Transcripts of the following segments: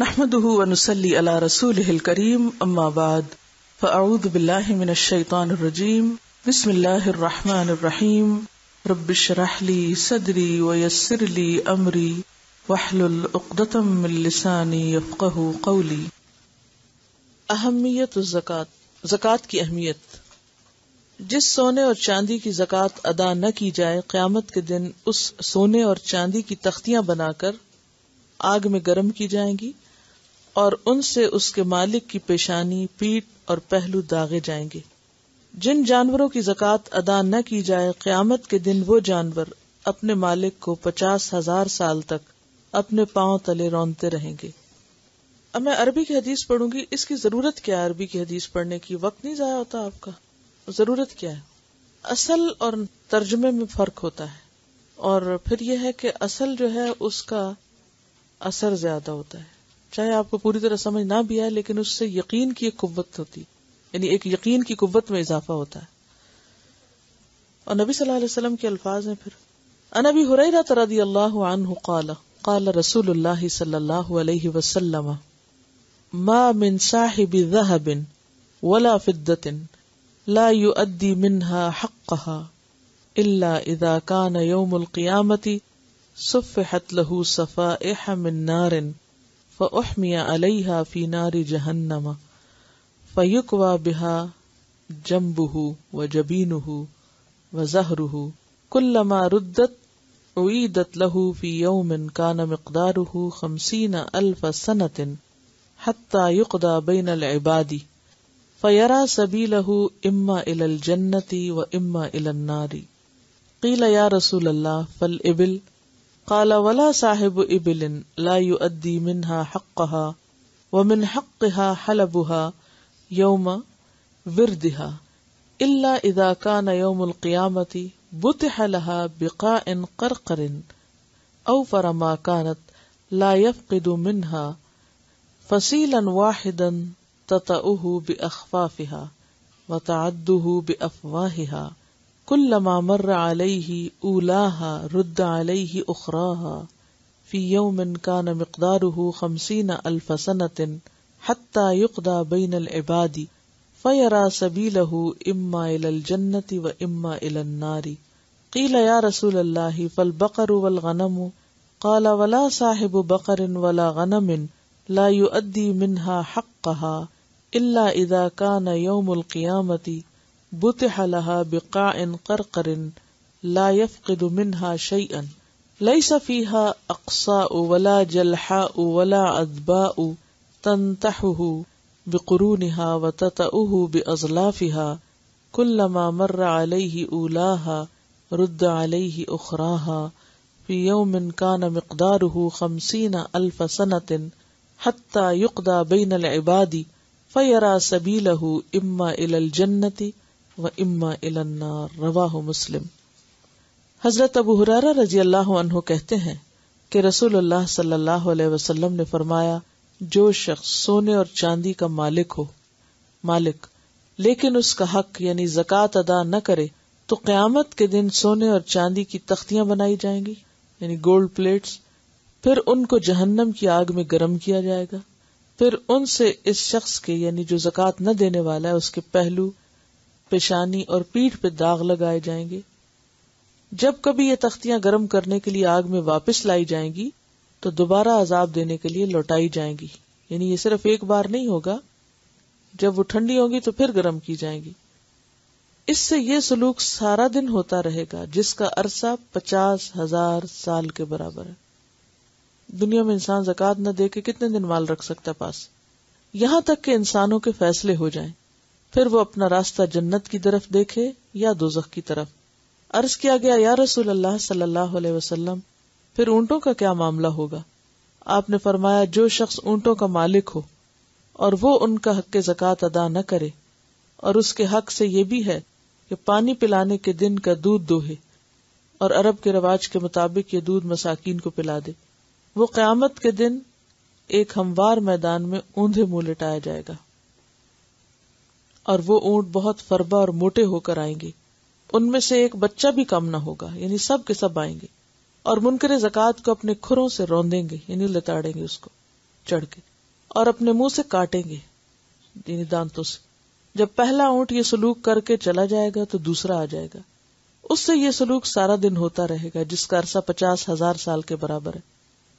نحمده ونصلي على رسوله الكريم اما بعد فاعوذ بالله من الشيطان الرجيم بسم الله الرحمن الرحيم رب اشرح لي صدري ويسر لي امري واحلل عقدة من لساني يفقهوا قولي۔ اہمیت الزکوٰۃ، زکوٰۃ کی اہمیت۔ جس سونے اور چاندی کی زکوٰۃ ادا نہ کی جائے، قیامت کے دن اس سونے اور چاندی کی تختیاں بنا کر آگ میں گرم کی جائیں گی اور ان سے اس کے مالک کی پیشانی، پیٹھ اور پہلو داغے جائیں گے۔ جن جانوروں کی زکوٰۃ ادا نہ کی جائے، قیامت کے دن وہ جانور اپنے مالک کو 50,000 سال تک اپنے پاؤں تلے رونتے رہیں گے۔ اب میں عربی کی حدیث پڑھوں گی۔ اس کی ضرورت کیا ہے؟ عربی کی حدیث پڑھنے کی وقت نہیں ضائع ہوتا آپ کا؟ ضرورت کیا ہے؟ اصل اور ترجمے میں فرق ہوتا ہے، اور پھر یہ ہے کہ اصل جو ہے اس کا اثر زیادہ ہوتا ہے، چاہے آپ کو پوری طرح سمجھ نہ بھی آئے، لیکن اس سے یقین کی ایک قوت ہوتی، یعنی ایک یقین کی قوت میں اضافہ ہوتا ہے۔ اور نبی صلی اللہ علیہ وسلم کے الفاظ ہیں پھر، عن ابی ہریرہ رضی اللہ عنہ قال قال رسول اللہ صلی اللہ علیہ وسلم ما من صاحب ذهب ولا فضة لا يؤدي منها حقها الا اذا كان يوم القيامة صفحت له صفائح من نار فأحمي عليها في نار جهنم فيكوى بها جنبه وجبينه وزهره كلما ردت أعيدت له في يوم كان مقداره 50,000 سنة حتى يقضى بين العباد فيرى سبيله إما إلى الجنة وإما إلى النار۔ قيل يا رسول الله فالإبل؟ قال ولا صاحب إبل لا يؤدي منها حقها ومن حقها حلبها يوم وردها إلا إذا كان يوم القيامة بطح لها بقاء قرقر أوفر ما كانت لا يفقد منها فصيلا واحدا تطأه بأخفافها وتعده بأفواهها كلما مر عليه أولاها رد عليه أخراها في يوم كان مقداره 50,000 سنة حتى يقضى بين العباد فيرى سبيله إما إلى الجنة وإما إلى النار۔ قيل يا رسول الله فالبقر والغنم؟ قال ولا صاحب بقر ولا غنم لا يؤدي منها حقها إلا إذا كان يوم القيامة بطح لها بقاع قرقر لا يفقد منها شيئا ليس فيها أقصاء ولا جلحاء ولا عذباء تنتحه بقرونها وتطأه بأظلافها كلما مر عليه أولاها رد عليه أخراها في يوم كان مقداره 50,000 سنة حتى يقضى بين العباد فيرى سبيله إما إلى الجنة وإما إلى النار۔ رواہ مسلم۔ حضرت ابو ہریرہ رضی اللہ عنہ کہتے ہیں کہ رسول اللہ صلی اللہ علیہ وسلم نے فرمایا، جو شخص سونے اور چاندی کا مالک لیکن اس کا حق یعنی زکوٰۃ ادا نہ کرے، تو قیامت کے دن سونے اور چاندی کی تختیاں بنائی جائیں گی، یعنی گولڈ پلیٹس، پھر ان کو جہنم کی آگ میں گرم کیا جائے گا، پھر ان سے اس شخص کے یعنی جو زکوٰۃ نہ دینے والا ہے اس کے پہلو، پیشانی اور پیٹھ پہ داغ لگائے جائیں گے۔ جب کبھی یہ تختیاں گرم کرنے کے لیے آگ میں واپس لائی جائیں گی تو دوبارہ عذاب دینے کے لیے لوٹائی جائیں گی، یعنی یہ صرف ایک بار نہیں ہوگا، جب وہ ٹھنڈی ہوگی تو پھر گرم کی جائیں گی۔ اس سے یہ سلوک سارا دن ہوتا رہے گا، جس کا عرصہ 50,000 سال کے برابر ہے۔ دنیا میں انسان زکوٰۃ نہ دے کے کتنے دن مال رکھ سکتا پاس؟ یہاں تک کہ انسانوں کے فیصلے ہو جائیں، پھر وہ اپنا راستہ جنت کی طرف دیکھے یا دوزخ کی طرف۔ عرض کیا گیا، یا رسول اللہ صلی اللہ علیہ وسلم، پھر اونٹوں کا کیا معاملہ ہوگا؟ آپ نے فرمایا، جو شخص اونٹوں کا مالک ہو اور وہ ان کا حق زکوٰۃ ادا نہ کرے، اور اس کے حق سے یہ بھی ہے کہ پانی پلانے کے دن کا دودھ دوہے، اور عرب کے رواج کے مطابق یہ دودھ مساکین کو پلا دے، وہ قیامت کے دن ایک ہموار میدان میں اوندھے منہ لٹایا جائے گا، اور وہ اونٹ بہت فربا اور موٹے ہو کر آئیں گے، ان میں سے ایک بچہ بھی کم نہ ہوگا، یعنی سب کے سب آئیں گے، اور منکر زکوٰۃ کو اپنے کھروں سے روندیں گے، یعنی لتاڑیں گے اس کو چڑھ کے، اور اپنے منہ سے کاٹیں گے، یعنی دانتوں سے. جب پہلا اونٹ یہ سلوک کر کے چلا جائے گا تو دوسرا آ جائے گا، اس سے یہ سلوک سارا دن ہوتا رہے گا، جس کا عرصہ 50,000 سال کے برابر ہے،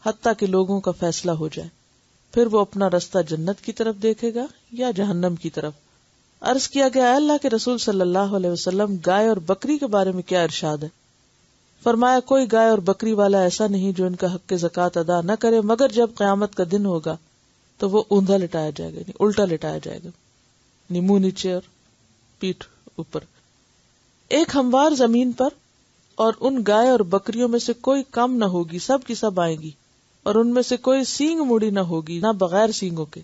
حتیٰ کہ لوگوں کا فیصلہ ہو جائے. پھر وہ اپنا رستہ جنت کی طرف دیکھے گا یا جہنم کی طرف. عرض کیا گیا، اے اللہ کے رسول صلی اللہ علیہ وسلم، گائے اور بکری کے بارے میں کیا ارشاد ہے؟ فرمایا، کوئی گائے اور بکری والا ایسا نہیں جو ان کا حق زکوٰۃ ادا نہ کرے، مگر جب قیامت کا دن ہوگا تو وہ اوندھا لٹایا جائے گا، یعنی الٹا لٹایا جائے گا، یعنی منہ نیچے اور پیٹھ اوپر، ایک ہموار زمین پر. اور ان گائے اور بکریوں میں سے کوئی کم نہ ہوگی، سب کی سب آئیں گی، اور ان میں سے کوئی سینگ مڑی نہ ہوگی، نہ بغیر سینگوں کے،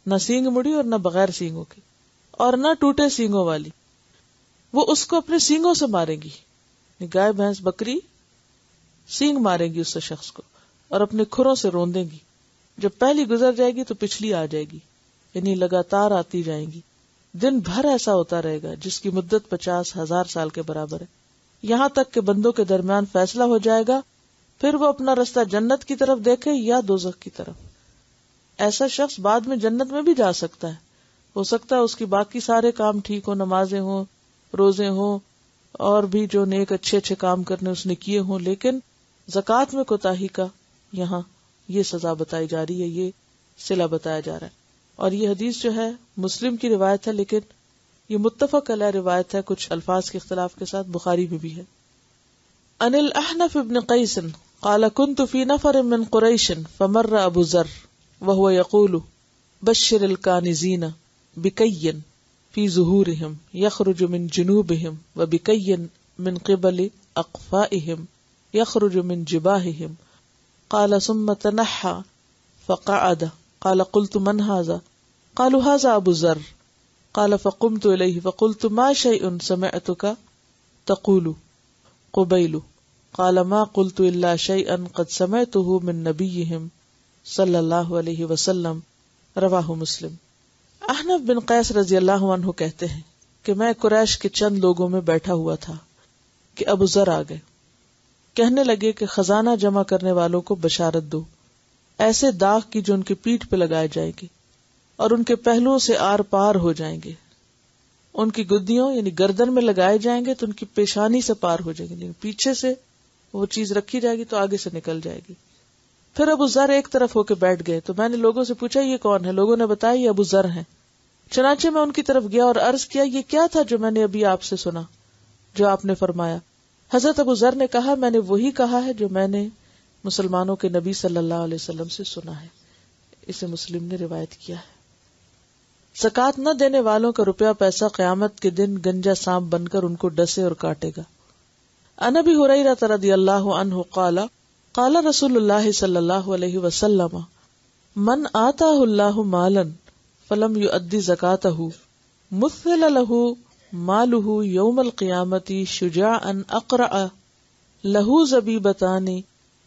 نہ سینگ مڑی اور نہ بغیر سینگوں کے، اور نہ ٹوٹے سینگوں والی. وہ اس کو اپنے سینگوں سے ماریں گی، گائے بھینس بکری سینگ ماریں گی اس شخص کو اور اپنے کھروں سے روندیں گی. جب پہلی گزر جائے گی تو پچھلی آ جائے گی، یعنی لگاتار آتی جائیں گی. دن بھر ایسا ہوتا رہے گا جس کی مدت 50,000 سال کے برابر ہے، یہاں تک کہ بندوں کے درمیان فیصلہ ہو جائے گا. پھر وہ اپنا رستہ جنت کی طرف دیکھے یا دوزخ کی طرف. ایسا شخص بعد میں جنت میں بھی جا سکتا ہے، ہو سکتا ہے اس کی باقی سارے کام ٹھیک ہو، نمازیں ہوں، روزے ہوں، اور بھی جو نیک اچھے کام کرنے اس نے کیے ہوں، لیکن زکوٰۃ میں کوتاہی کا یہاں یہ سزا بتائی جا رہی ہے، یہ صلہ بتایا جا رہا ہے. اور یہ حدیث جو ہے مسلم کی روایت ہے، لیکن یہ متفق علیہ روایت ہے، کچھ الفاظ کے اختلاف کے ساتھ بخاری میں بھی ہے. عن الاحنف بن قیس قال كنت في نفر من قریش فمر ابو ذر وهو يقول بشر الكانزين بكي في ظهورهم يخرج من جنوبهم وبكي من قبل اقفائهم يخرج من جباههم. قال ثم تنحى فقعد. قال قلت من هذا؟ قالوا هذا ابو ذر. قال فقمت اليه فقلت ما شيء سمعتك تقول قبيل؟ قال ما قلت الا شيئا قد سمعته من نبيهم صلی اللہ علیہ وسلم. رواہ مسلم. احنف بن قیس رضی اللہ عنہ کہتے ہیں کہ میں قریش کے چند لوگوں میں بیٹھا ہوا تھا کہ ابو ذر آ گئے. کہنے لگے کہ خزانہ جمع کرنے والوں کو بشارت دو، ایسے داغ کی جو ان کی پیٹھ پہ لگائے جائیں گے اور ان کے پہلوؤں سے آر پار ہو جائیں گے. ان کی گدیوں یعنی گردن میں لگائے جائیں گے تو ان کی پیشانی سے پار ہو جائیں گے، لیکن پیچھے سے وہ چیز رکھی جائے گی تو آگے سے نکل جائے گی. پھر ابو ذر ایک طرف ہو کے بیٹھ گئے تو میں نے لوگوں سے پوچھا یہ کون ہے؟ لوگوں نے بتایا یہ ابو ذر ہیں. چنانچہ میں ان کی طرف گیا اور عرض کیا یہ کیا تھا جو میں نے ابھی آپ سے سنا، جو آپ نے فرمایا؟ حضرت ابو ذر نے کہا میں نے وہی کہا ہے جو میں نے مسلمانوں کے نبی صلی اللہ علیہ وسلم سے سنا ہے. اسے مسلم نے روایت کیا ہے. زکوٰۃ نہ دینے والوں کا روپیہ پیسہ قیامت کے دن گنجا سانپ بن کر ان کو ڈسے اور کاٹے گا. عن ابی ہریرہ رضی اللہ عنہ قال قال رسول اللہ صلی اللہ علیہ وسلم من آتاہ اللہ مالا فلم یؤدی زکاتہ مثل له مالہ یوم القیامت شجاعا اقرع له زبیبتان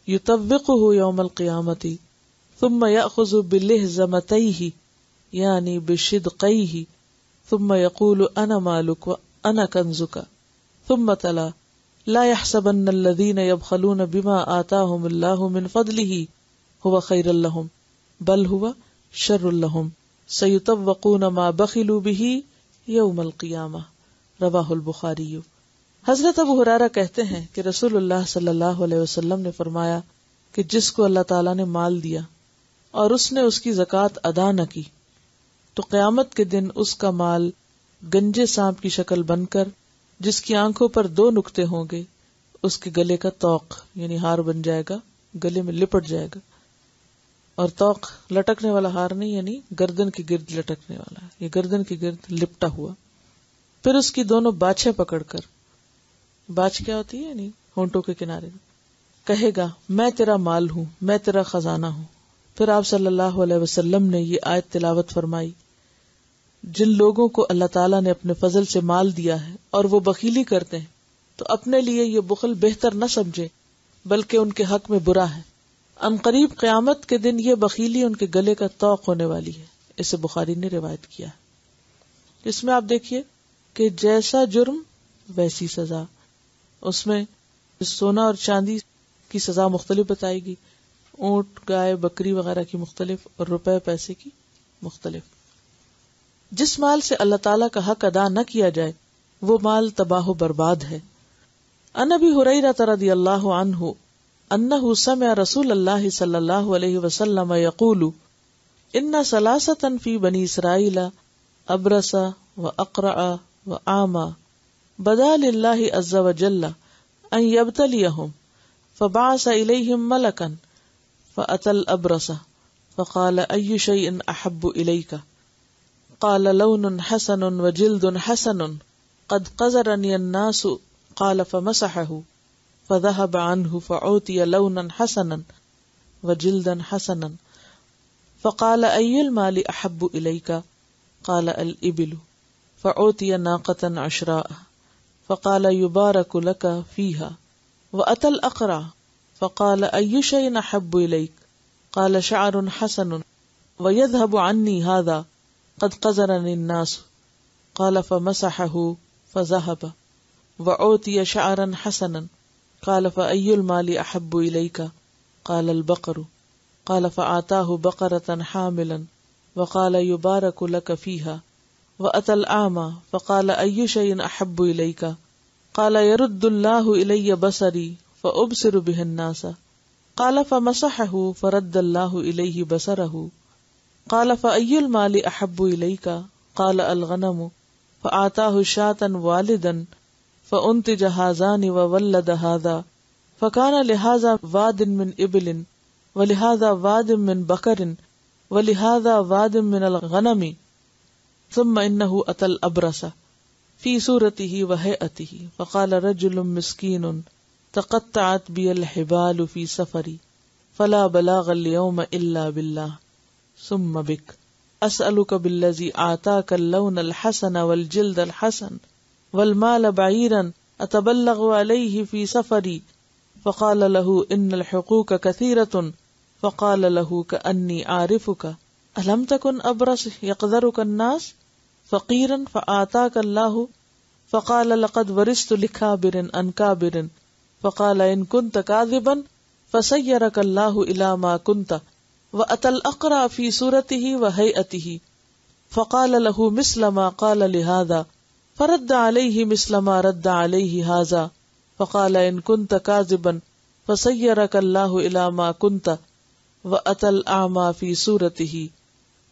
یطوقہ یوم القیامت ثم یأخذ بلہزمتیہ یعنی بشدقیہ ثم یقول انا مالک وانا کنزک. ثم تلا لا يحسبن الذين يبخلون بما آتاهم الله من فضله هو خير لهم بل هو شر لهم سيطوقون ما بخلوا به يوم القيامة. رواہ البخاری. حضرت ابو ہریرہ کہتے ہیں کہ رسول اللہ صلی اللہ علیہ وسلم نے فرمایا کہ جس کو اللہ تعالیٰ نے مال دیا اور اس نے اس کی زکوٰۃ ادا نہ کی تو قیامت کے دن اس کا مال گنجے سانپ کی شکل بن کر جس کی آنکھوں پر 2 نقطے ہوں گے اس کے گلے کا توق یعنی ہار بن جائے گا، گلے میں لپٹ جائے گا. اور توق لٹکنے والا ہار نہیں، یعنی گردن کی گرد لٹکنے والا، یہ گردن کی گرد لپٹا ہوا. پھر اس کی دونوں باچھیں پکڑ کر، باچھ کیا ہوتی ہے یعنی ہونٹوں کے کنارے، کہے گا میں تیرا مال ہوں، میں تیرا خزانہ ہوں. پھر آپ صلی اللہ علیہ وسلم نے یہ آیت تلاوت فرمائی، جن لوگوں کو اللہ تعالیٰ نے اپنے فضل سے مال دیا ہے اور وہ بخیلی کرتے ہیں تو اپنے لیے یہ بخل بہتر نہ سمجھے بلکہ ان کے حق میں برا ہے. ان قریب قیامت کے دن یہ بخیلی ان کے گلے کا طوق ہونے والی ہے. اسے بخاری نے روایت کیا ہے. اس میں آپ دیکھیے کہ جیسا جرم ویسی سزا. اس میں سونا اور چاندی کی سزا مختلف بتائے گی، اونٹ گائے بکری وغیرہ کی مختلف، اور روپے پیسے کی مختلف. جس مال سے اللہ تعالیٰ کا حق ادا نہ کیا جائے وہ مال تباہ و برباد ہے. عن ابی ہریرہ رضی اللہ عنہ انہ سمع رسول اللہ صلی اللہ علیہ وسلم یقول ان ثلاثۃ فی بنی اسرائیل ابرص واقرع واعمى بدا للہ عز وجل ان یبتلیہم فبعث الیہم ملکا فأتى الابرص فقال ای شیء احب الیک قال لون حسن وجلد حسن قد قذرني الناس قال فمسحه فذهب عنه فعوتي لونا حسنا وجلدا حسنا فقال أي المال أحب إليك قال الإبل فعوتي ناقة عشراء فقال يبارك لك فيها وأتى الأقرع فقال أي شيء أحب إليك قال شعر حسن ويذهب عني هذا قد قذرني الناس قال فمسحه فذهب وعوتي شعرا حسنا قال فأي المال أحب إليك قال البقر قال فأعطاه بقرة حاملا وقال يبارك لك فيها وأتى الأعمى فقال أي شيء أحب إليك قال يرد الله إلي بصري فأبصر به الناس قال فمسحه فرد الله إليه بصره قال فأي المال أحب إليك قال الغنم فأعطاه شاة والدا فأنتج هذان وولد هذا فكان لهذا واد من إبل ولهذا واد من بقر ولهذا واد من الغنم ثم إنه أتى الأبرص في صورته وهيئته فقال رجل مسكين تقطعت بي الحبال في سفري فلا بلاغ اليوم إلا بالله ثم بك أسألك بالذي آتاك اللون الحسن والجلد الحسن والمال بعيرا أتبلغ عليه في سفري فقال له إن الحقوق كثيرة فقال له كأني عارفك ألم تكن أبرص يقدرك الناس فقيرا فآتاك الله فقال لقد ورثت لكابر عن كابر فقال إن كنت كاذبا فسيرك الله إلى ما كنت وأتى الأقرع في صورته وهيئته فقال له مثل ما قال لهذا فرد عليه مثل ما رد عليه هذا فقال إن كنت كاذبا فسيرك الله إلى ما كنت وأتى الأعمى في صورته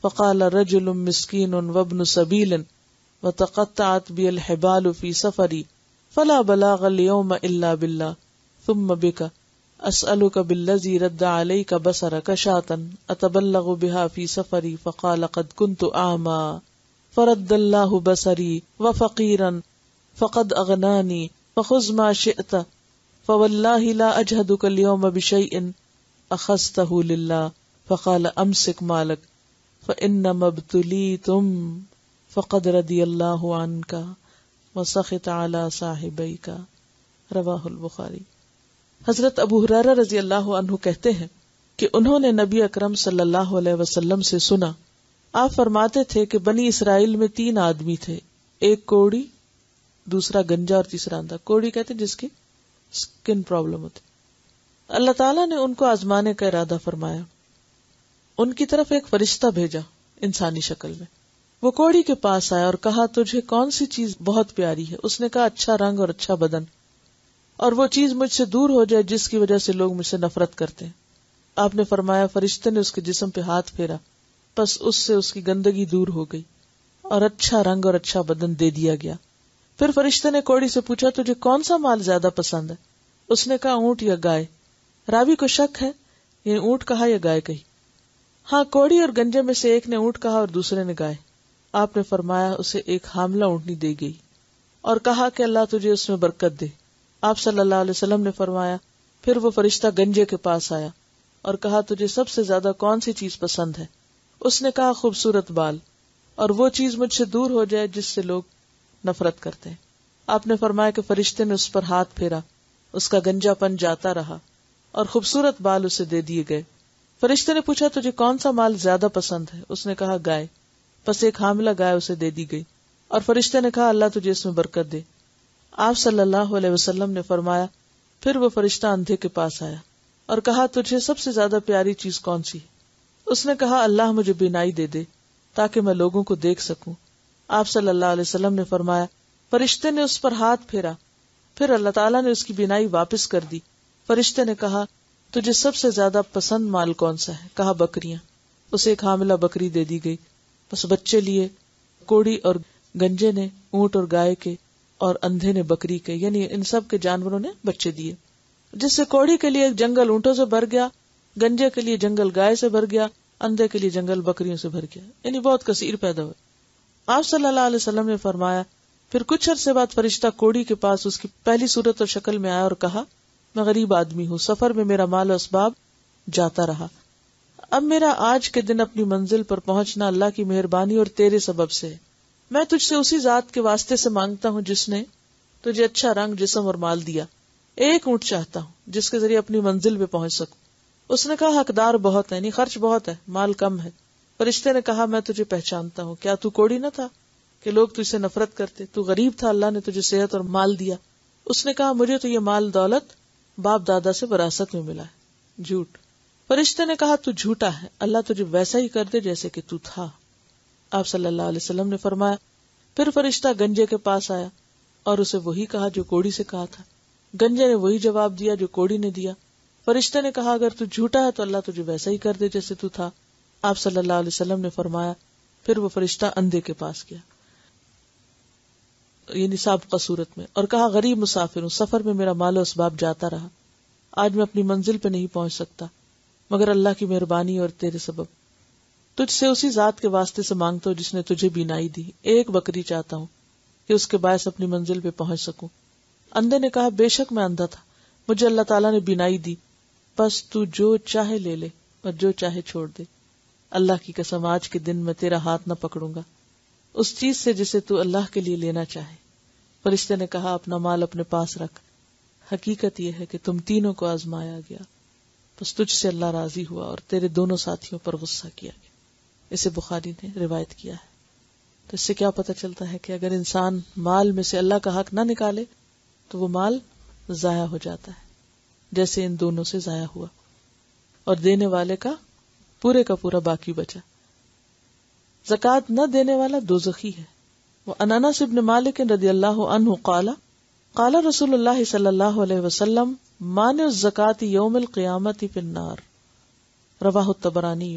فقال رجل مسكين وابن سبيل وتقطعت بي الحبال في سفري فلا بلاغ اليوم إلا بالله ثم بك أسألك بالذي رد عليك بصرك شاة أتبلغ بها في سفري فقال قد كنت أعمى فرد الله بصري وفقيرا فقد أغناني فخذ ما شئت فوالله لا أجهدك اليوم بشيء أخذته لله فقال أمسك مالك فإنما ابتليتم فقد رضي الله عنك وسخط على صاحبيك رواہ البخاری. حضرت ابو ہریرہ رضی اللہ عنہ کہتے ہیں کہ انہوں نے نبی اکرم صلی اللہ علیہ وسلم سے سنا، آپ فرماتے تھے کہ بنی اسرائیل میں 3 آدمی تھے، ایک کوڑی، دوسرا گنجا اور تیسرا اندھا. کوڑی کہتے جس کی سکن پرابلم ہوتی. اللہ تعالیٰ نے ان کو آزمانے کا ارادہ فرمایا. ان کی طرف ایک فرشتہ بھیجا انسانی شکل میں. وہ کوڑی کے پاس آیا اور کہا تجھے کون سی چیز بہت پیاری ہے؟ اس نے کہا اچھا رنگ اور اچھا بدن، اور وہ چیز مجھ سے دور ہو جائے جس کی وجہ سے لوگ مجھ سے نفرت کرتے ہیں. آپ نے فرمایا فرشتے نے اس کے جسم پہ ہاتھ پھیرا، پس اس سے اس کی گندگی دور ہو گئی اور اچھا رنگ اور اچھا بدن دے دیا گیا. پھر فرشتے نے کوڑی سے پوچھا تجھے کون سا مال زیادہ پسند ہے؟ اس نے کہا اونٹ یا گائے. راوی کو شک ہے یہ اونٹ کہا یا گائے کہی. ہاں، کوڑی اور گنجے میں سے ایک نے اونٹ کہا اور دوسرے نے گائے. آپ نے فرمایا اسے ایک حاملہ اونٹنی دی گئی اور کہا کہ اللہ تجھے اس میں برکت دے. آپ صلی اللہ علیہ وسلم نے فرمایا پھر وہ فرشتہ گنجے کے پاس آیا اور کہا تجھے سب سے زیادہ کون سی چیز پسند ہے؟ اس نے کہا خوبصورت بال اور وہ چیز مجھ سے دور ہو جائے جس سے لوگ نفرت کرتے ہیں. آپ نے فرمایا کہ فرشتے نے اس پر ہاتھ پھیرا، اس کا گنجا پن جاتا رہا اور خوبصورت بال اسے دے دیے گئے. فرشتے نے پوچھا تجھے کون سا مال زیادہ پسند ہے؟ اس نے کہا گائے. پس ایک حاملہ گائے اسے دے دی گئی اور فرشتے نے کہا اللہ تجھے اس میں برکت دے. آپ صلی اللہ علیہ وسلم نے فرمایا پھر وہ فرشتہ اندھے کے پاس آیا اور کہا تجھے سب سے زیادہ پیاری چیز کون سی؟ اس نے کہا اللہ مجھے بینائی دے دے. تاکہ میں لوگوں کو دیکھ سکوں۔ آپ صلی اللہ علیہ وسلم نے فرمایا، فرشتے نے اس پر ہاتھ پھیرا، پھر اللہ تعالیٰ نے اس کی بینائی واپس کر دی۔ فرشتے نے کہا، تجھے سب سے زیادہ پسند مال کون سا ہے؟ کہا، بکریاں۔ اسے ایک حاملہ بکری دے دی گئی، بس بچے لیے کوڑی اور گنجے نے اونٹ اور گائے کے، اور اندھے نے بکری کے، یعنی ان سب کے جانوروں نے بچے دیے، جس سے کوڑی کے لیے ایک جنگل اونٹوں سے بھر گیا، گنجے کے لیے جنگل گائے سے بھر گیا، اندھے کے لیے جنگل بکریوں سے بھر گیا، یعنی بہت کثیر پیدا ہوئے۔ آپ صلی اللہ علیہ وسلم نے فرمایا، پھر کچھ عرصے بعد فرشتہ کوڑی کے پاس اس کی پہلی صورت اور شکل میں آیا اور کہا، میں غریب آدمی ہوں، سفر میں میرا مال و اسباب جاتا رہا، اب میرا آج کے دن اپنی منزل پر پہنچنا اللہ کی مہربانی اور تیرے سبب سے ہے۔ میں تجھ سے اسی ذات کے واسطے سے مانگتا ہوں جس نے تجھے اچھا رنگ، جسم اور مال دیا، ایک اونٹ چاہتا ہوں جس کے ذریعے اپنی منزل پہ پہنچ سکوں۔ اس نے کہا، حقدار بہت ہے، یعنی خرچ بہت ہے، مال کم ہے۔ فرشتے نے کہا، میں تجھے پہچانتا ہوں، کیا تو کوڑی نہ تھا کہ لوگ تجھ سے نفرت کرتے؟ تو غریب تھا، اللہ نے تجھے صحت اور مال دیا۔ اس نے کہا، مجھے تو یہ مال دولت باپ دادا سے وراثت میں ملا ہے۔ جھوٹ۔ فرشتے نے کہا، تو جھوٹا ہے، اللہ تجھے ویسا ہی کر دے جیسے کہ تو تھا۔ آپ صلی اللہ علیہ وسلم نے فرمایا، پھر فرشتہ گنجے کے پاس آیا اور اسے وہی کہا جو کوڑی سے کہا تھا۔ گنجے نے وہی جواب دیا جو کوڑی نے دیا۔ فرشتے نے کہا، اگر تو جھوٹا ہے تو اللہ تجھے ویسا ہی کر دے جیسے تو تھا۔ آپ صلی اللہ علیہ وسلم نے فرمایا، پھر وہ فرشتہ اندھے کے پاس گیا، یعنی سابقہ صورت میں، اور کہا، غریب مسافر ہوں، سفر میں میرا مال و اسباب جاتا رہا، آج میں اپنی منزل پہ نہیں پہنچ سکتا مگر اللہ کی مہربانی اور تیرے سبب۔ تجھ سے اسی ذات کے واسطے سے مانگتا ہوں جس نے تجھے بینائی دی، ایک بکری چاہتا ہوں کہ اس کے باعث اپنی منزل پہ پہنچ سکوں۔ اندھے نے کہا، بے شک میں اندھا تھا، مجھے اللہ تعالیٰ نے بینائی دی، بس تو جو چاہے لے لے اور جو چاہے چھوڑ دے۔ اللہ کی قسم، آج کے دن میں تیرا ہاتھ نہ پکڑوں گا اس چیز سے جسے تو اللہ کے لیے لینا چاہے۔ فرشتے نے کہا، اپنا مال اپنے پاس رکھ، حقیقت یہ ہے کہ تم تینوں کو آزمایا گیا، بس تجھ سے اللہ راضی ہوا اور تیرے دونوں ساتھیوں پر غصہ کیا گیا۔ اسے بخاری نے روایت کیا ہے۔ تو اس سے کیا پتہ چلتا ہے کہ اگر انسان مال میں سے اللہ کا حق نہ نکالے تو وہ مال ضائع ہو جاتا ہے، جیسے ان دونوں سے ضائع ہوا، اور دینے والے کا پورا باقی بچا۔ زکوٰۃ نہ دینے والا دوزخی ہے۔ وعن انس بن مالک رضی اللہ عنہ قال قال رسول اللہ صلی اللہ علیہ وسلم مانع الزکوٰۃ یوم القیامۃ فی النار، رواہ الطبرانی۔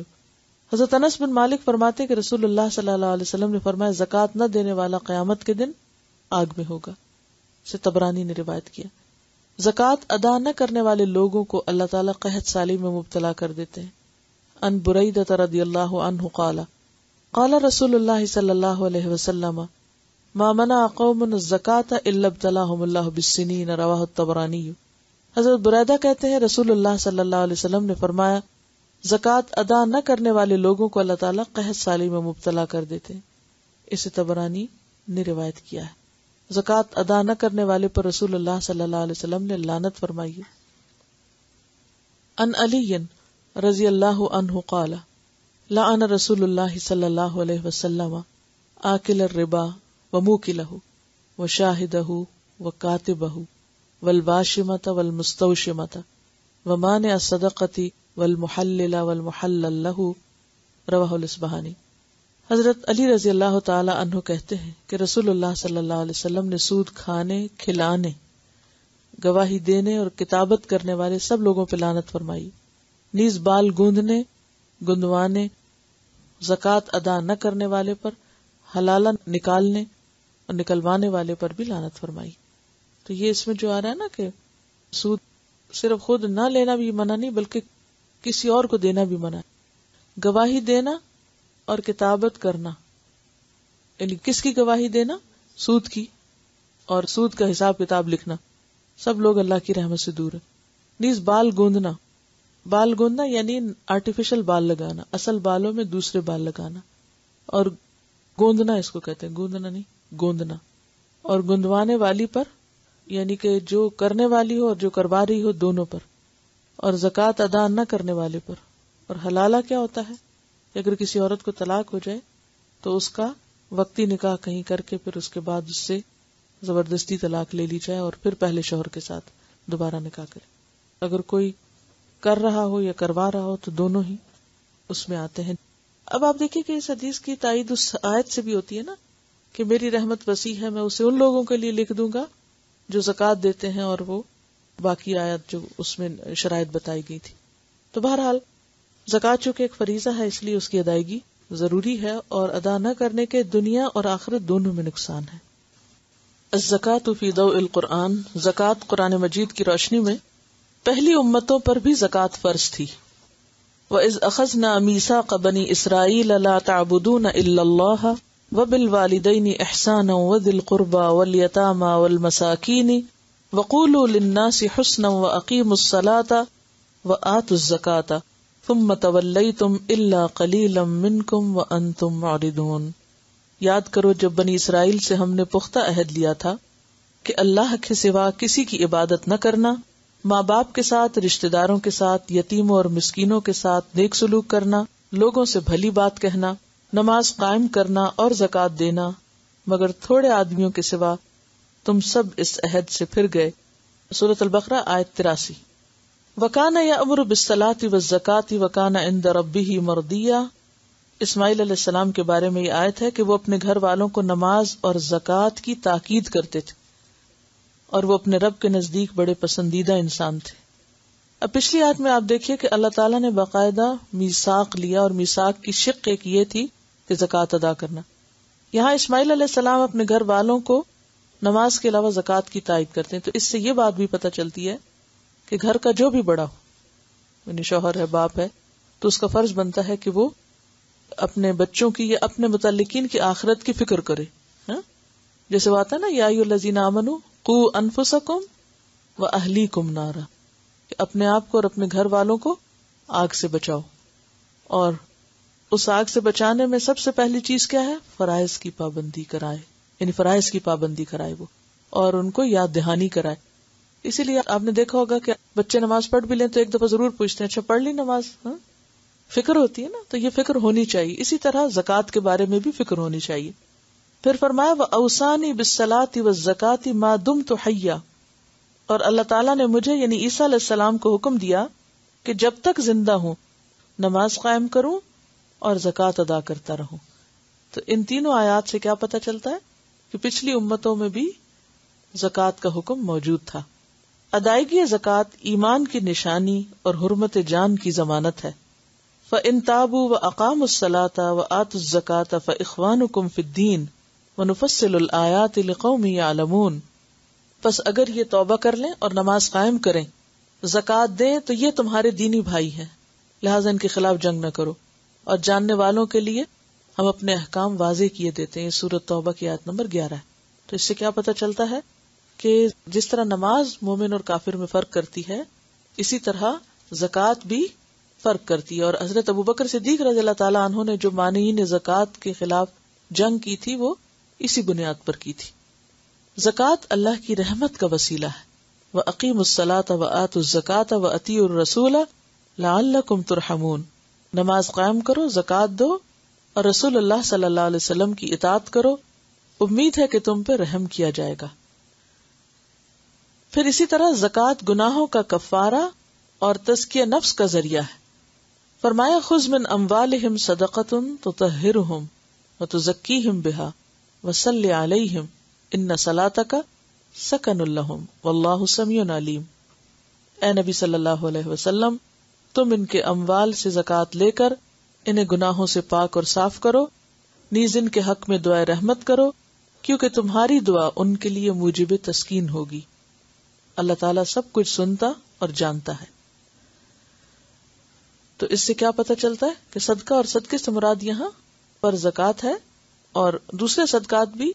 حضرت انس بن مالک فرماتے کہ رسول اللہ صلی اللہ علیہ وسلم نے فرمایا، زکوٰۃ نہ دینے والا قیامت کے دن آگ میں ہوگا۔ سے طبرانی نے روایت کیا۔ زکوٰۃ ادا نہ کرنے والے لوگوں کو اللہ تعالیٰ قحط سالی میں مبتلا کر دیتے ہیں۔ ان بریدہ رضی اللہ عنہ قال قال رسول اللہ صلی اللہ علیہ وسلم ما منع قوم الزکوٰۃ الا ابتلاهم اللہ بالسنین، رواہ الطبرانی۔ حضرت بریدہ کہتے ہیں رسول اللہ صلی اللہ علیہ وسلم نے فرمایا، زکوٰۃ ادا نہ کرنے والے لوگوں کو اللہ تعالیٰ قحط سالی میں مبتلا کر دیتے ہیں۔ اسے طبرانی نے روایت کیا ہے۔ زکوٰۃ ادا نہ کرنے والے پر رسول اللہ صلی اللہ علیہ وسلم نے لعنت فرمائی ہے۔ ان علی رضی اللہ عنہ قال لعن رسول اللہ صلی اللہ علیہ وسلم آکل الربا وموکلہ وشاہدہ وکاتبہ والواشمۃ والمستوشمۃ ومانع الصدقۃ والمحلل والمحلل لہ، رواہ الاصبہانی۔ حضرت علی رضی اللہ تعالی عنہ کہتے ہیں کہ رسول اللہ صلی اللہ علیہ وسلم نے سود کھانے، کھلانے، گواہی دینے اور کتابت کرنے والے سب لوگوں پہ لعنت فرمائی، نیز بال گوندنے، گندوانے، زکوٰۃ ادا نہ کرنے والے پر، حلالہ نکالنے اور نکلوانے والے پر بھی لعنت فرمائی۔ تو یہ اس میں جو آ رہا ہے نا کہ سود صرف خود نہ لینا بھی منع نہیں بلکہ کسی اور کو دینا بھی منع ہے۔ گواہی دینا اور کتابت کرنا، یعنی کس کی گواہی دینا؟ سود کی، اور سود کا حساب کتاب لکھنا، سب لوگ اللہ کی رحمت سے دور ہے۔ نیز بال گوندنا، بال گوندنا یعنی آرٹیفیشل بال لگانا، اصل بالوں میں دوسرے بال لگانا، اور گوندنا اس کو کہتے ہیں، گوندنا نہیں گوندنا، اور گندوانے والی پر یعنی کہ جو کرنے والی ہو اور جو کروا رہی ہو دونوں پر، اور زکوٰۃ ادا نہ کرنے والے پر۔ اور حلالہ کیا ہوتا ہے؟ اگر کسی عورت کو طلاق ہو جائے تو اس کا وقتی نکاح کہیں کر کے پھر اس کے بعد اس سے زبردستی طلاق لے لی جائے اور پھر پہلے شوہر کے ساتھ دوبارہ نکاح کرے۔ اگر کوئی کر رہا ہو یا کروا رہا ہو تو دونوں ہی اس میں آتے ہیں۔ اب آپ دیکھیں کہ اس حدیث کی تائید اس آیت سے بھی ہوتی ہے نا کہ میری رحمت وسیع ہے، میں اسے ان لوگوں کے لیے لکھ دوں گا جو زکوٰۃ دیتے ہیں، اور وہ باقی آیت جو اس میں شرائط بتائی گئی تھی. تو بہرحال زکوٰۃ چونکہ ایک فریضہ ہے، اس لیے اس کی ادائیگی ضروری ہے، اور ادا نہ کرنے کے دنیا اور آخرت دونوں میں نقصان ہے. الزکوٰۃ فی ضوء القرآن، زکوٰۃ قرآن مجید کی روشنی میں پہلی امتوں پر بھی زکوٰۃ فرض تھی. وَإِذْ أَخَذْنَا مِيثَاقَ بَنِي إِسْرَائِيلَ لَا تَعْبُدُونَ إِلَّا اللَّهَ وَبِالْوَالِدَيْنِ إِحْسَانًا وَذِي الْقُرْبَى وَالْيَتَامَى وَالْمَسَاكِينِ وَقُولُوا لِلنَّاسِ حُسْنًا وَأَقِيمُوا الصَّلَاةَ وَآتُوا الزَّكَاةَ ثُمَّ تَوَلَّيْتُمْ إِلَّا قَلِيلًا مِّنكُمْ وَأَنتُمْ مُعْرِضُونَ. یاد کرو جب بنی اسرائیل سے ہم نے پختہ عہد لیا تھا کہ اللہ کے سوا کسی کی عبادت نہ کرنا، ماں باپ کے ساتھ، رشتہ داروں کے ساتھ، یتیموں اور مسکینوں کے ساتھ نیک سلوک کرنا، لوگوں سے بھلی بات کہنا، نماز قائم کرنا اور زکوٰۃ دینا، مگر تھوڑے آدمیوں کے سوا تم سب اس عہد سے پھر گئے. سورۃ البقرہ آیت 83. وَكَانَ يَأْمُرُ بِالصَّلَاةِ وَالزَّكَاةِ وَكَانَ عِندَ رَبِّهِ مَرْضِيًّا. اسماعیل علیہ السلام کے بارے میں یہ آیت ہے کہ وہ اپنے گھر والوں کو نماز اور زکوٰۃ کی تاکید کرتے تھے، اور وہ اپنے رب کے نزدیک بڑے پسندیدہ انسان تھے. اب پچھلی آیت میں آپ دیکھیے کہ اللہ تعالیٰ نے باقاعدہ میثاق لیا، اور میثاق کی شق ایک یہ تھی کہ زکوٰۃ ادا کرنا. یہاں اسماعیل علیہ السلام اپنے گھر والوں کو نماز کے علاوہ زکوٰۃ کی تائید کرتے ہیں. تو اس سے یہ بات بھی پتہ چلتی ہے کہ گھر کا جو بھی بڑا ہو، یعنی شوہر ہے، باپ ہے، تو اس کا فرض بنتا ہے کہ وہ اپنے بچوں کی یا اپنے متعلقین کی آخرت کی فکر کرے. جیسے وہ آتا ہے نا، یا ایھا الذین آمنوا قوا انفسکم واہلیکم نارا، کہ اپنے آپ کو اور اپنے گھر والوں کو آگ سے بچاؤ. اور اس آگ سے بچانے میں سب سے پہلی چیز کیا ہے؟ فرائض کی پابندی کرائے، یعنی فرائض کی پابندی کرائے وہ، اور ان کو یاد دہانی کرائے. اسی لیے آپ نے دیکھا ہوگا کہ بچے نماز پڑھ بھی لیں تو ایک دفعہ ضرور پوچھتے ہیں اچھا پڑھ لی نماز؟ فکر ہوتی ہے نا، تو یہ فکر ہونی چاہیے. اسی طرح زکوٰۃ کے بارے میں بھی فکر ہونی چاہیے. پھر فرمایا وَأَوْصَانِي بِالصَّلَاةِ وَالزَّكَاةِ مَا دُمْتُ حَيًّا، اور اللہ تعالیٰ نے مجھے یعنی عیسیٰ علیہ السلام کو حکم دیا کہ جب تک زندہ ہوں نماز قائم کروں اور زکوٰۃ ادا کرتا رہوں. تو ان تینوں آیات سے کیا پتہ چلتا ہے کہ پچھلی امتوں میں بھی زکوٰۃ کا حکم موجود تھا. ادائیگی زکوٰۃ ایمان کی نشانی اور حرمت جان کی ضمانت ہے. فَإِن تَابُوا وَأَقَامُوا الصَّلَاةَ وَآتُوا الزَّكَاةَ فَإِخْوَانُكُمْ فِي الدِّينِ وَنُفَصِّلُ الْآيَاتِ لِقَوْمٍ يَعْلَمُونَ. پس اگر یہ توبہ کر لیں اور نماز قائم کریں، زکوٰۃ دیں، تو یہ تمہارے دینی بھائی ہیں، لہٰذا ان کے خلاف جنگ نہ کرو. اور جاننے والوں کے لیے ہم اپنے احکام واضح کیے دیتے ہیں. سورۃ توبہ کی آیت نمبر 11 ہے. تو اس سے کیا پتہ چلتا ہے کہ جس طرح نماز مومن اور کافر میں فرق کرتی ہے، اسی طرح زکوٰۃ بھی فرق کرتی ہے. اور حضرت ابوبکر صدیق رضی اللہ تعالیٰ عنہ نے جو مانعین زکوٰۃ کے خلاف جنگ کی تھی وہ اسی بنیاد پر کی تھی. زکوٰۃ اللہ کی رحمت کا وسیلہ ہے. وَأَقِیمُوا الصَّلَاةَ وَآتُوا الزَّکَاةَ وَأَطِیعُوا الرَّسُولَ لَعَلَّکُمْ تُرْحَمُونَ. نماز قائم کرو، زکوٰۃ دو، اور رسول اللہ صلی اللہ علیہ وسلم کی اطاعت کرو، امید ہے کہ تم پہ رحم کیا جائے گا. پھر اسی طرح زکوٰۃ گناہوں کا کفارہ اور تزکیہ نفس کا ذریعہ ہے. فرمایا خذ من اموالہم صدقۃ تطہرہم وتزکیہم بہا وصلی علیہم ان صلاتک سکن لہم واللہ سمیع علیم. اے نبی صلی اللہ علیہ وسلم، تم ان کے اموال سے زکوٰۃ لے کر انہیں گناہوں سے پاک اور صاف کرو، نیز ان کے حق میں دعائے رحمت کرو، کیونکہ تمہاری دعا ان کے لیے موجب تسکین ہوگی. اللہ تعالیٰ سب کچھ سنتا اور جانتا ہے. تو اس سے کیا پتہ چلتا ہے کہ صدقہ اور صدقے سے مراد یہاں پر زکوٰۃ ہے، اور دوسرے صدقات بھی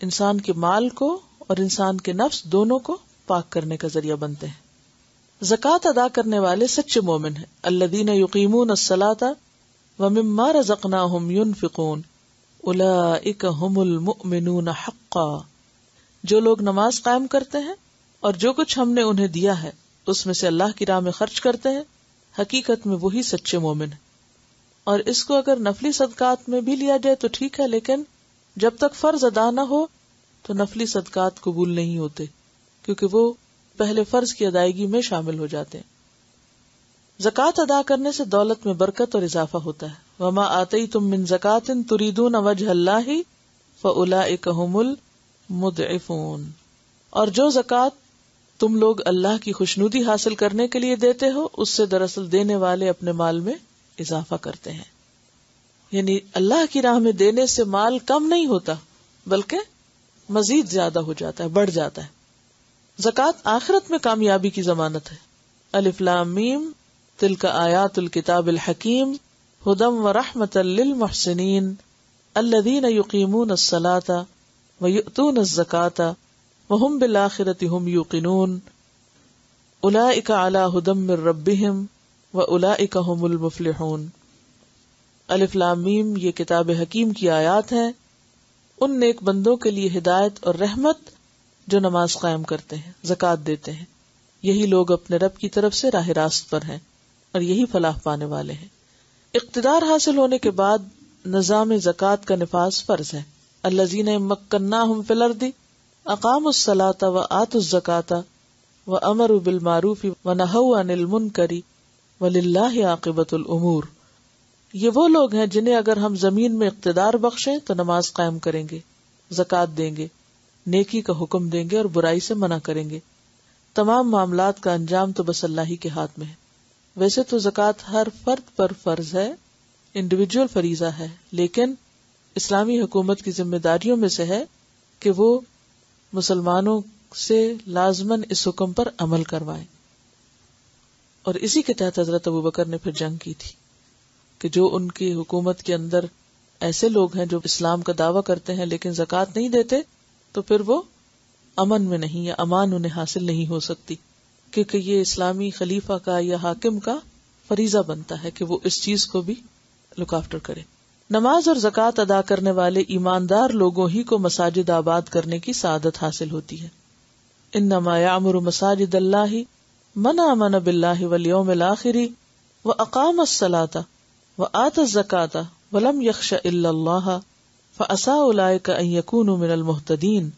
انسان کے مال کو اور انسان کے نفس دونوں کو پاک کرنے کا ذریعہ بنتے ہیں. زکوٰۃ ادا کرنے والے سچے مومن ہیں. الذین یقیمون الصلاۃ ومما رزقناہم ينفقون اولئک هم المؤمنون حقا. جو لوگ نماز قائم کرتے ہیں اور جو کچھ ہم نے انہیں دیا ہے اس میں سے اللہ کی راہ میں خرچ کرتے ہیں، حقیقت میں وہی سچے مومن ہیں. اور اس کو اگر نفلی صدقات میں بھی لیا جائے تو ٹھیک ہے، لیکن جب تک فرض ادا نہ ہو تو نفلی صدقات قبول نہیں ہوتے، کیونکہ وہ پہلے فرض کی ادائیگی میں شامل ہو جاتے ہیں. زکوٰۃ ادا کرنے سے دولت میں برکت اور اضافہ ہوتا ہے. وما آتیتم من زکاۃ تریدون وجہ اللہ فاولئک ھم المضعفون. اور جو زکوٰۃ تم لوگ اللہ کی خوشنودی حاصل کرنے کے لیے دیتے ہو اس سے دراصل دینے والے اپنے مال میں اضافہ کرتے ہیں. یعنی اللہ کی راہ میں دینے سے مال کم نہیں ہوتا بلکہ مزید زیادہ ہو جاتا ہے، بڑھ جاتا ہے. زکوٰۃ آخرت میں کامیابی کی ضمانت ہے. الف لام میم تلک آیات الکتاب الحکیم ھدی ورحمۃ للمحسنین الذین یقیمون الصلاۃ ویؤتون الزکاۃ وہم بالآخرۃ ھم یوقنون اولئک علی ھدی من ربہم واولئک ھم المفلحون. الف لام میم یہ کتاب حکیم کی آیات ہیں، ان نیک بندوں کے لیے ہدایت اور رحمت جو نماز قائم کرتے ہیں، زکوٰۃ دیتے ہیں. یہی لوگ اپنے رب کی طرف سے راہ راست پر ہیں اور یہی فلاح پانے والے ہیں. اقتدار حاصل ہونے کے بعد نظام زکوٰۃ کا نفاذ فرض ہے. الذین مکناہم فی الارض اقاموا الصلاۃ وآتوا الزکاۃ وامروا بالمعروف ونہوا عن المنکر وللہ عاقبۃ الامور. یہ وہ لوگ ہیں جنہیں اگر ہم زمین میں اقتدار بخشیں تو نماز قائم کریں گے، زکوٰۃ دیں گے، نیکی کا حکم دیں گے اور برائی سے منع کریں گے. تمام معاملات کا انجام تو بس اللہ ہی کے ہاتھ میں ہے. ویسے تو زکوٰۃ ہر فرد پر فرض ہے، انڈیویجول فریضہ ہے، لیکن اسلامی حکومت کی ذمہ داریوں میں سے ہے کہ وہ مسلمانوں سے لازماً اس حکم پر عمل کروائیں. اور اسی کے تحت حضرت ابوبکر نے پھر جنگ کی تھی کہ جو ان کی حکومت کے اندر ایسے لوگ ہیں جو اسلام کا دعویٰ کرتے ہیں لیکن زکوٰۃ نہیں دیتے تو پھر وہ امن میں نہیں یا امان انہیں حاصل نہیں ہو سکتی، کیونکہ یہ اسلامی خلیفہ کا یا حاکم کا فریضہ بنتا ہے کہ وہ اس چیز کو بھی لک آفٹر کرے. نماز اور زکوٰۃ ادا کرنے والے ایماندار لوگوں ہی کو مساجد آباد کرنے کی سعادت حاصل ہوتی ہے. انما یعمر مساجد اللہ من آمن باللہ والیوم الآخر واقام الصلاۃ وآتى الزکاۃ ولم یخش الا اللہ فعسى اولئک ان یکونوا من المہتدین.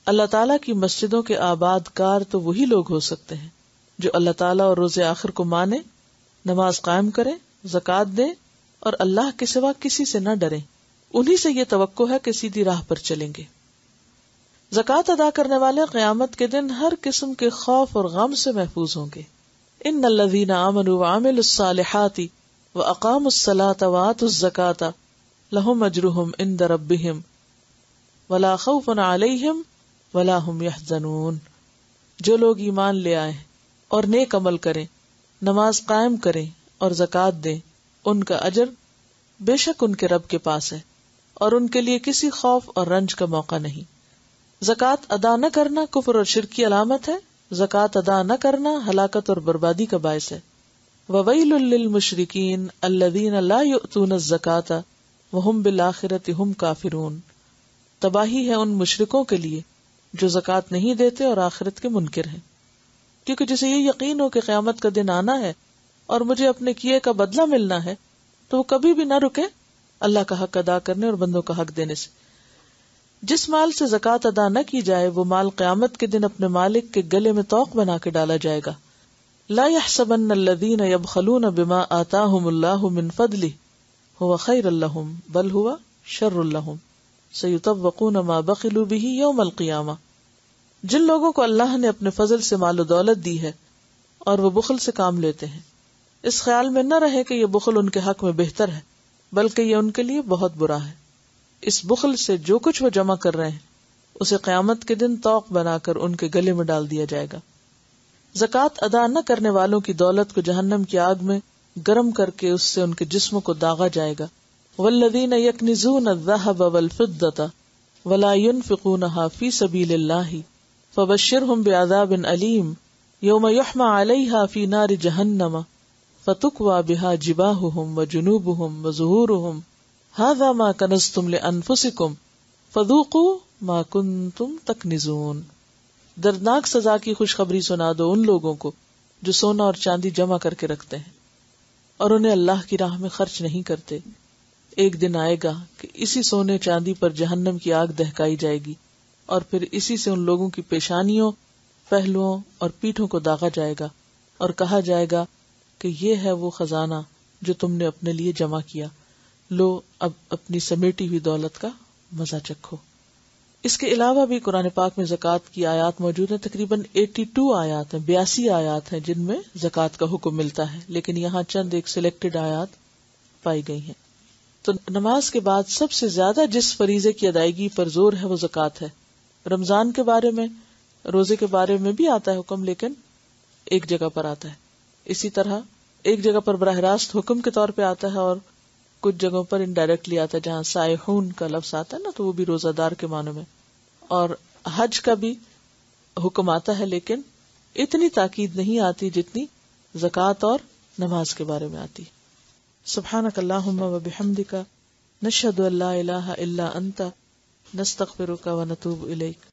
اللہ تعالیٰ کی مسجدوں کے آباد کار تو وہی لوگ ہو سکتے ہیں جو اللہ تعالیٰ اور روز آخر کو مانے، نماز قائم کریں، زکوٰۃ دیں اور اللہ کے سوا کسی سے نہ ڈریں. انہی سے یہ توقع ہے کہ سیدھی راہ پر چلیں گے. زکوٰۃ ادا کرنے والے قیامت کے دن ہر قسم کے خوف اور غم سے محفوظ ہوں گے. ان الذین آمنوا وعملوا الصالحات واقاموا الصلاۃ وآتوا الزکاۃ لہم اجرہم عند ربہم ولا خوف علیہم ولا هم يحزنون. جو لوگ ایمان لے آئے اور نیک عمل کریں، نماز قائم کریں اور زکوٰۃ دیں، ان کا اجر بے شک ان کے رب کے پاس ہے اور ان کے لیے کسی خوف اور رنج کا موقع نہیں. زکوٰۃ ادا نہ کرنا کفر اور شرک کی علامت ہے. زکوٰۃ ادا نہ کرنا ہلاکت اور بربادی کا باعث ہے. وویل للمشرکین الذین لا یؤتون الزکاۃ وہم بالآخرۃ ہم کافرون. تباہی ہے ان مشرکوں کے لیے جو زکوٰۃ نہیں دیتے اور آخرت کے منکر ہیں، کیونکہ جسے یہ یقین ہو کہ قیامت کا دن آنا ہے اور مجھے اپنے کیے کا بدلہ ملنا ہے تو وہ کبھی بھی نہ رکے اللہ کا حق ادا کرنے اور بندوں کا حق دینے سے. جس مال سے زکوٰۃ ادا نہ کی جائے وہ مال قیامت کے دن اپنے مالک کے گلے میں طوق بنا کے ڈالا جائے گا. لا يحسبن الذين يبخلون بما آتاهم الله من فضله هو خير لهم بل هو شر لهم سيطوقون ما بخلوا به يوم القيامة. جن لوگوں کو اللہ نے اپنے فضل سے مال و دولت دی ہے اور وہ بخل سے کام لیتے ہیں، اس خیال میں نہ رہے کہ یہ بخل ان کے حق میں بہتر ہے، بلکہ یہ ان کے لیے بہت برا ہے. اس بخل سے جو کچھ وہ جمع کر رہے ہیں اسے قیامت کے دن طوق بنا کر ان کے گلے میں ڈال دیا جائے گا. زکوٰۃ ادا نہ کرنے والوں کی دولت کو جہنم کی آگ میں گرم کر کے اس سے ان کے جسموں کو داغا جائے گا. والذین یکنزون الذھب والفضة ولا ينفقونها فی سبیل اللہ فبشرهم بعذاب علیم یوم یحمى علیہا فی نار جہنم فتکوی بها جباہهم وجنوبهم وظہورهم ھذا ما کنزتم لانفسکم فذوقوا ما کنتم تکنزون. دردناک سزا کی خوشخبری سنا دو ان لوگوں کو جو سونا اور چاندی جمع کر کے رکھتے ہیں اور انہیں اللہ کی راہ میں خرچ نہیں کرتے. ایک دن آئے گا کہ اسی سونے چاندی پر جہنم کی آگ دہکائی جائے گی اور پھر اسی سے ان لوگوں کی پیشانیوں، پہلوؤں اور پیٹھوں کو داغا جائے گا اور کہا جائے گا کہ یہ ہے وہ خزانہ جو تم نے اپنے لیے جمع کیا. لو اب اپنی سمیٹی ہوئی دولت کا مزہ چکھو. اس کے علاوہ بھی قرآن پاک میں زکوٰۃ کی آیات موجود ہیں. تقریباً 82 آیات ہیں، 82 آیات ہیں جن میں زکوٰۃ کا حکم ملتا ہے، لیکن یہاں چند ایک سلیکٹڈ آیات پائی گئی ہیں. تو نماز کے بعد سب سے زیادہ جس فریضے کی ادائیگی پر زور ہے وہ زکوٰۃ ہے. رمضان کے بارے میں، روزے کے بارے میں بھی آتا ہے حکم، لیکن ایک جگہ پر آتا ہے. اسی طرح ایک جگہ پر براہ راست حکم کے طور پہ آتا ہے اور کچھ جگہوں پر انڈائریکٹلی آتا ہے، جہاں سائحون کا لفظ آتا ہے نا تو وہ بھی روزہ دار کے معنی میں. اور حج کا بھی حکم آتا ہے لیکن اتنی تاکید نہیں آتی جتنی زکوٰۃ اور نماز کے بارے میں آتی. سبحانک اللہم و بحمدک نشہد ان لا الہ الا انت نستغفرک و نتوب الیک.